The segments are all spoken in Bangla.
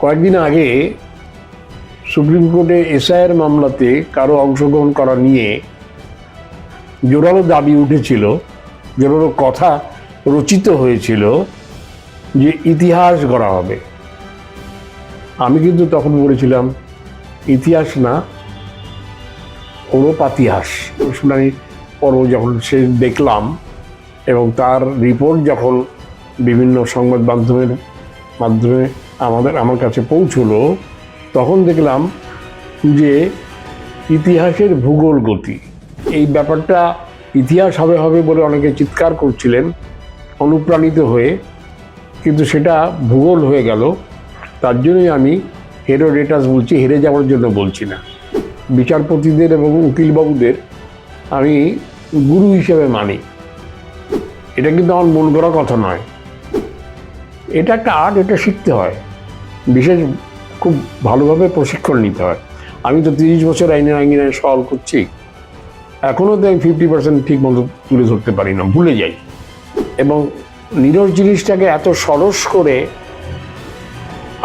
কয়েকদিন আগে সুপ্রিম কোর্টে এসআইআর মামলাতে কারো অংশগ্রহণ করা নিয়ে জোরালো দাবি উঠেছিল, জোরালো কথা রচিত হয়েছিল যে ইতিহাস গড়া হবে। আমি কিন্তু তখন বলেছিলাম ইতিহাস না, পাতিহাস। শুনানি পর্ব যখন সে দেখলাম এবং তার রিপোর্ট যখন বিভিন্ন সংবাদ মাধ্যমে আমার কাছে পৌঁছলো, তখন দেখলাম যে ইতিহাসের ভূগোল গতি, এই ব্যাপারটা ইতিহাস হবে বলে অনেকে চিৎকার করছিলেন অনুপ্রাণিত হয়ে, কিন্তু সেটা ভূগোল হয়ে গেল। তার জন্যই আমি হেরোডোটাস বলছি, হেরে যাওয়ার জন্য বলছি না। বিচারপতিদের এবং উকিলবাবুদের আমি গুরু হিসেবে মানি, এটা কিন্তু আমার মন গড়া কথা নয়। এটা একটা আর্ট, এটা শিখতে হয়, বিশেষ খুব ভালোভাবে প্রশিক্ষণ নিতে হয়। আমি তো 30 বছর আইনে সওয়াল করছি, এখনও তো আমি 50% ঠিক মতো তুলে ধরতে পারি না, ভুলে যাই। এবং নীরস জিনিসটাকে এত সরস করে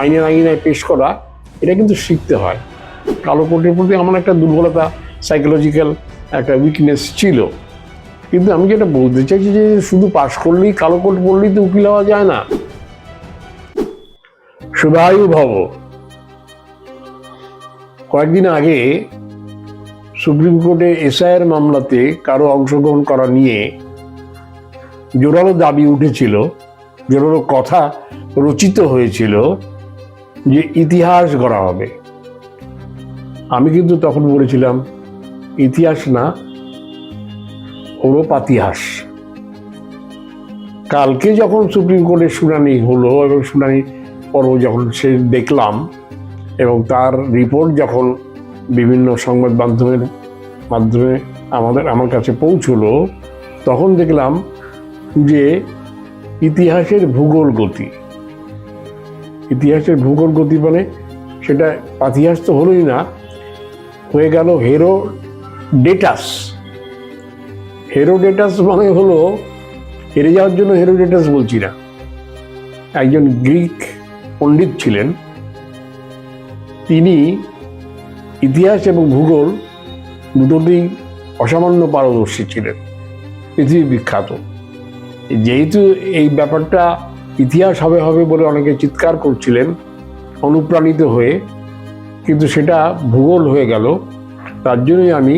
আইনায় পেশ করা, এটা কিন্তু শিখতে হয়। কালো কোটের প্রতি আমার একটা দুর্বলতা, সাইকোলজিক্যাল একটা উইকনেস ছিল। কিন্তু আমি যেটা বলতে চাইছি যে শুধু পাশ করলেই, কালো কোট পড়লেই তো উকিল হওয়া যায় না। শুভায়ু ভব। কয়েকদিন আগে সুপ্রিম কোর্টে এসআইআর মামলাতে কারো অংশগ্রহণ করা নিয়ে জোরালো দাবি উঠেছিল, জোরালো কথা রচিত হয়েছিল যে ইতিহাস গড়া হবে। আমি কিন্তু তখন বলেছিলাম ইতিহাস না, পাতিহাস। কালকে যখন সুপ্রিম কোর্টের শুনানি হলো এবং শুনানি পর্ব যখন সে দেখলাম এবং তার রিপোর্ট যখন বিভিন্ন সংবাদ মাধ্যমে আমার কাছে পৌঁছলো, তখন দেখলাম যে ইতিহাসের ভূগোল গতি। ইতিহাসের ভূগোল গতি মানে সেটা পাতিহাস তো হলোই না, হয়ে গেল হেরোডোটাস। হেরোডোটাস মানে হলো, হেরে যাওয়ার জন্য হেরোডোটাস বলছি না, একজন গ্রিক পণ্ডিত ছিলেন। তিনি ইতিহাস এবং ভূগোল দুটোতেই অসামান্য পারদর্শী ছিলেন, পৃথিবী বিখ্যাত। যেহেতু এই ব্যাপারটা ইতিহাস হবে বলে অনেকে চিৎকার করছিলেন অনুপ্রাণিত হয়ে, কিন্তু সেটা ভূগোল হয়ে গেল। তার জন্যই আমি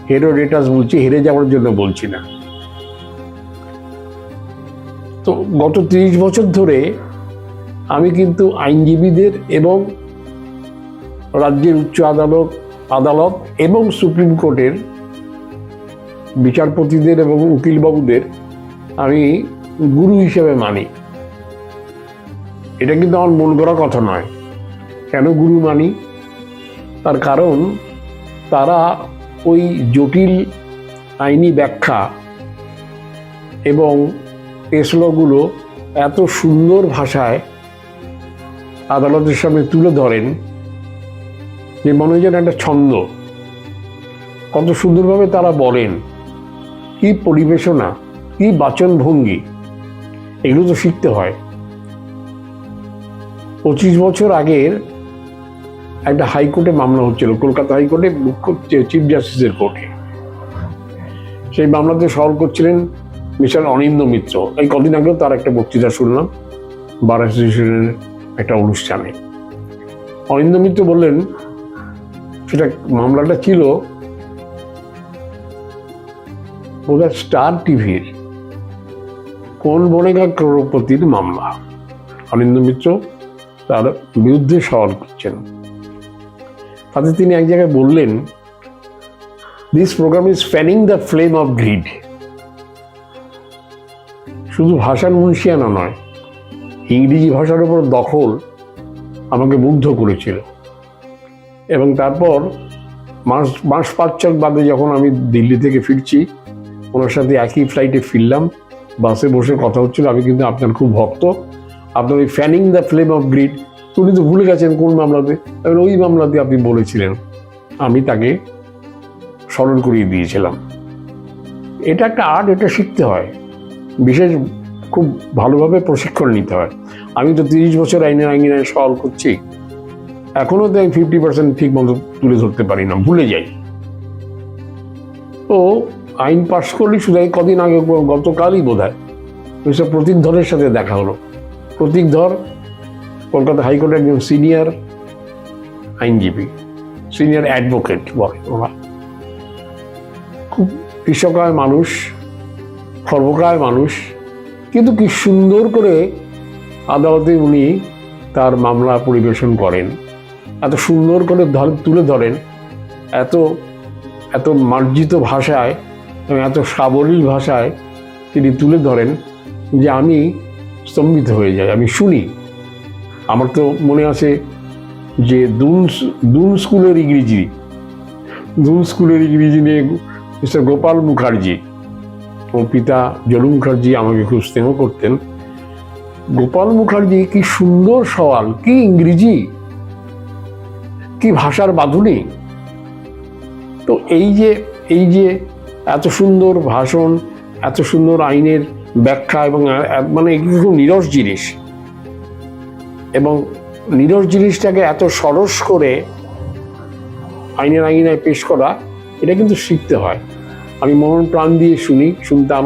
হেরোডোটাস বলছি, হেরে যাওয়ার জন্য বলছি না। তো গত 30 বছর ধরে আমি কিন্তু আইনজীবীদের এবং রাজ্যের উচ্চ আদালত এবং সুপ্রিম কোর্টের বিচারপতিদের এবং উকিলবাবুদের আমি গুরু হিসেবে মানি। এটা কিন্তু আমার মন গড়া কথা নয়। কেন গুরু মানি? তার কারণ তারা ওই জটিল আইনি ব্যাখ্যা এবং পেশলগুলো এত সুন্দর ভাষায় আদালতের সামনে তুলে ধরেন যে মনে হয় যেন একটা ছন্দ। কত সুন্দরভাবে তারা বলেন, কি পরিবেশনা, কি বাচন ভঙ্গি, এগুলো তো শিখতে হয়। 25 বছর আগের একটা হাইকোর্টে মামলা হচ্ছিল, কলকাতা হাইকোর্টে, চিফ জাস্টিসের কোর্টে। সেই মামলাতে সওয়াল করছিলেন মিস্টার অনিন্দ্য মিত্র। এই কদিন আগেও তার একটা বক্তৃতা শুনলাম বার অ্যাসোসিয়েশনের একটা অনুষ্ঠানে। অনিন্দ্য মিত্র বললেন, সেটা মামলাটা ছিল বোধহয় স্টার টিভির কোন বনেগা ক্রোড়পতির মামলা। অনিন্দ্য মিত্র তার বিরুদ্ধে সওয়াল করছেন। তাতে তিনি এক জায়গায় বললেন, this programme is ফ্যানিং the flame of grid. শুধু ভাষার মুন্সিয়ানা নয়, ইংরেজি ভাষার উপর দখল আমাকে মুগ্ধ করেছিল। এবং তারপর মাস 5-6 বাদে যখন আমি দিল্লি থেকে ফিরছি, ওনার সাথে একই ফ্লাইটে ফিরলাম, বাসে বসে কথা হচ্ছিল, আমি কিন্তু আপনার খুব ভক্ত, আপনার ওই ফ্যানিং দ্য ফ্লেম অফ গ্রিড, উনি তো ভুলে গেছেন কোন মামলাতে। ওই মামলাতে আপনি বলেছিলেন। আমি তাকে স্মরণ করিয়ে দিয়েছিলাম। এটা একটা আর্ট, এটা শিখতে হয়, বিশেষ খুব ভালোভাবে প্রশিক্ষণ নিতে হয়। আমি তো 30 বছর আইনে সওয়াল করছি, এখনও তো 50% ঠিক মতো তুলে ধরতে পারি না, ভুলে যাই। তো আইন পাশ করলে শুধু এই কদিন আগে, গতকালই বোধ হয় মিস্টার প্রতীক ধরের সাথে দেখা হলো। প্রতীক ধর কলকাতা হাইকোর্টের একজন সিনিয়র আইনজীবী, সিনিয়র অ্যাডভোকেট বলে ওরা। খুব কৃষকায় মানুষ, খর্বকায় মানুষ, কিন্তু কি সুন্দর করে আদালতে উনি তার মামলা পরিবেশন করেন, এত সুন্দর করে তুলে ধরেন, এত এত মার্জিত ভাষায় এবং এত সাবলীল ভাষায় তিনি তুলে ধরেন যে আমি স্তম্ভিত হয়ে যাই। আমি শুনি, আমার তো মনে আছে যে দুন স্কুলের ইংরেজি নিয়ে মিস্টার গোপাল মুখার্জি, ওর পিতা জলু মুখার্জি আমাকে খুব স্নেহ করতেন। গোপাল মুখার্জি কি সুন্দর সওয়াল, কি ইংরেজি, কি ভাষার বাঁধুনি। তো এই যে এত সুন্দর ভাষণ, এত সুন্দর আইনের ব্যাখ্যা, এবং মানে খুব নিরস জিনিস, এবং নিরস জিনিসটাকে এত সরস করে আইনায় পেশ করা, এটা কিন্তু শিখতে হয়। আমি মনন প্রাণ দিয়ে শুনতাম,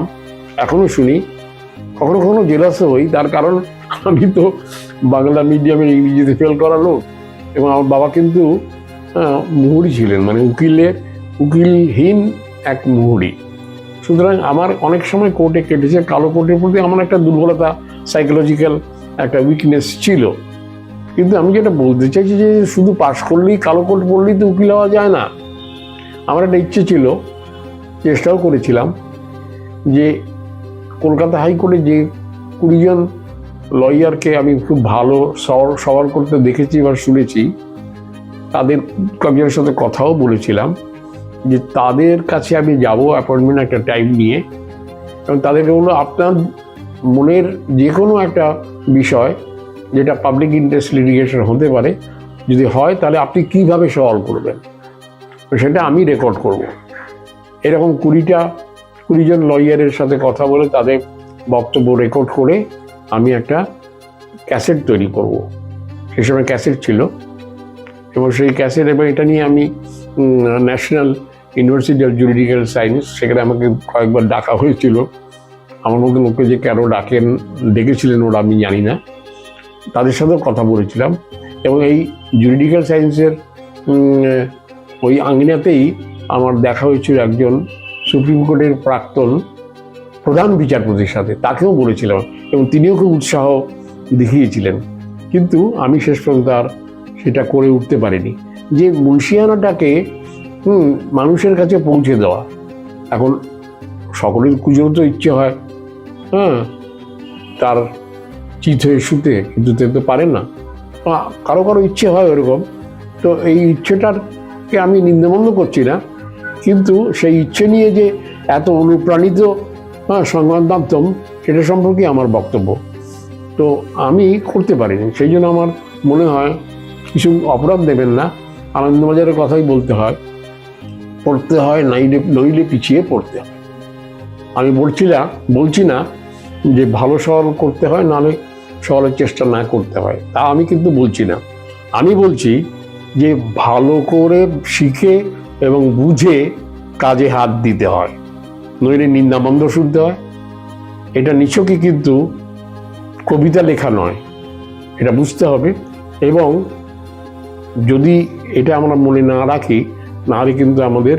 এখনো শুনি, কখনো কখনো জেলাসও হই। তার কারণ আমি তো বাংলা মিডিয়ামের ইংরেজিতে ফেল করা লোক, এবং আমার বাবা কিন্তু মুহুরি ছিলেন, মানে উকিলহীন এক মুহুরি। সুতরাং আমার অনেক সময় কোর্টে কেটেছে। কালো কোর্টের প্রতি আমার একটা দুর্বলতা, সাইকোলজিক্যাল একটা উইকনেস ছিল। কিন্তু আমি যেটা বলতে চাইছি যে শুধু পাশ করলেই, কালো কোর্ট পড়লেই তো উকিল হওয়া যায় না। আমার একটা ইচ্ছে ছিল, চেষ্টাও করেছিলাম, যে কলকাতা হাইকোর্টে যে 20 জন লয়ারকে আমি খুব ভালো সওয়াল করতে দেখেছি বা শুনেছি, তাদের কয়েকজনের সাথে কথাও বলেছিলাম যে তাদের কাছে আমি যাব অ্যাপয়েন্টমেন্ট একটা টাইম নিয়ে, এবং তাদেরকে বললো আপনার মনের যে কোনো একটা বিষয় যেটা পাবলিক ইন্টারেস্ট লিটিগেশন হতে পারে, যদি হয় তাহলে আপনি কীভাবে সওয়াল করবেন সেটা আমি রেকর্ড করব। এরকম 20 জন লয়ারের সাথে কথা বলে তাদের বক্তব্য রেকর্ড করে আমি একটা ক্যাসেট তৈরি করব। সেই সময় ক্যাসেট ছিল, এবং সেই ক্যাসেট, এবং এটা নিয়ে আমি national university of juridical science, সেখানে আমাকে কয়েকবার ডাকা হয়েছিল। আমার মধ্যে লোককে যে কেন ডেকেছিলেন ওরা আমি জানি না, তাদের সাথেও কথা বলেছিলাম। এবং এই জুরিডিক্যাল সায়েন্সের ওই আঙিনাতেই আমার দেখা হয়েছিল একজন সুপ্রিম কোর্টের প্রাক্তন প্রধান বিচারপতির সাথে, তাকেও বলেছিলাম, এবং তিনিও খুব উৎসাহ দেখিয়েছিলেন। কিন্তু আমি শেষ পর্যন্ত আর সেটা করে উঠতে পারিনি। যে মুন্সিয়ানাটাকে মানুষের কাছে পৌঁছে দেওয়া, এখন সকলের খুঁজেও তো ইচ্ছে হয় তার চিত হয়ে শুতে, কিন্তু তো পারেন না, কারো কারো ইচ্ছে হয় ওরকম। তো এই ইচ্ছেটাকে আমি নিন্দামন্দ করছি না, কিন্তু সেই ইচ্ছে নিয়ে যে এত অনুপ্রাণিত সংবাদ মাধ্যম, সেটা সম্পর্কে আমার বক্তব্য। তো আমি করতে পারিনি, সেই জন্য আমার মনে হয় কিছু অপরাধ দেবেন না, আনন্দবাজারের কথাই পড়তে হয়, নইলে পিছিয়ে পড়তে হয়। আমি বলছি না যে ভালো সওয়াল করতে হয়, নাহলে সওয়ালের চেষ্টা না করতে হয়, তা আমি কিন্তু বলছি না। আমি বলছি যে ভালো করে শিখে এবং বুঝে কাজে হাত দিতে হয়, নইলে নিন্দামন্দ শুনতে হয়। এটা নিছকই কিন্তু কবিতা লেখা নয়, এটা বুঝতে হবে। এবং যদি এটা আমরা মনে না রাখি, নাহলে কিন্তু আমাদের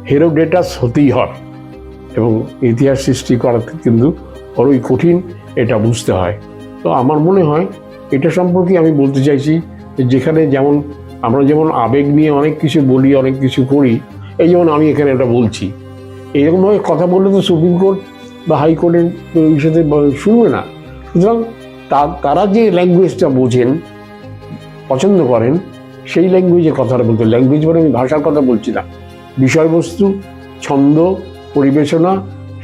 হেরোডেটাস হতেই হয়, এবং ইতিহাস সৃষ্টি করাতে কিন্তু বড়ই কঠিন, এটা বুঝতে হয়। তো আমার মনে হয় এটা সম্পর্কে আমি বলতে চাইছি, যেখানে আমরা যেমন আবেগ নিয়ে অনেক কিছু বলি, অনেক কিছু করি, এই যেমন আমি এখানে এটা বলছি, এরকমভাবে কথা বললে তো সুপ্রিম কোর্ট বা হাইকোর্টের সাথে শুনবে না। সুতরাং তারা যে ল্যাঙ্গুয়েজটা বোঝেন, পছন্দ করেন, সেই ল্যাঙ্গুয়েজে কথাটা বলতে, ল্যাঙ্গুয়েজ মানে আমি ভাষার কথা বলছি না, বিষয়বস্তু, ছন্দ, পরিবেশনা,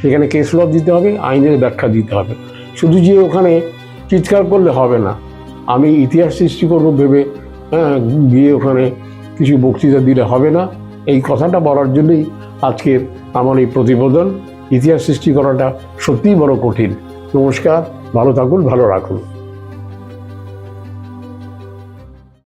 সেখানে কেস ল দিতে হবে, আইনের ব্যাখ্যা দিতে হবে। শুধু যে ওখানে চিৎকার করলে হবে না, আমি ইতিহাস সৃষ্টি করবো ভেবে গিয়ে ওখানে কিছু বক্তৃতা দিলে হবে না। এই কথাটা বলার জন্যই আজকের আমার এই প্রতিবেদন। ইতিহাস সৃষ্টি করাটা সত্যিই বড় কঠিন। নমস্কার, ভালো থাকুন, ভালো রাখুন।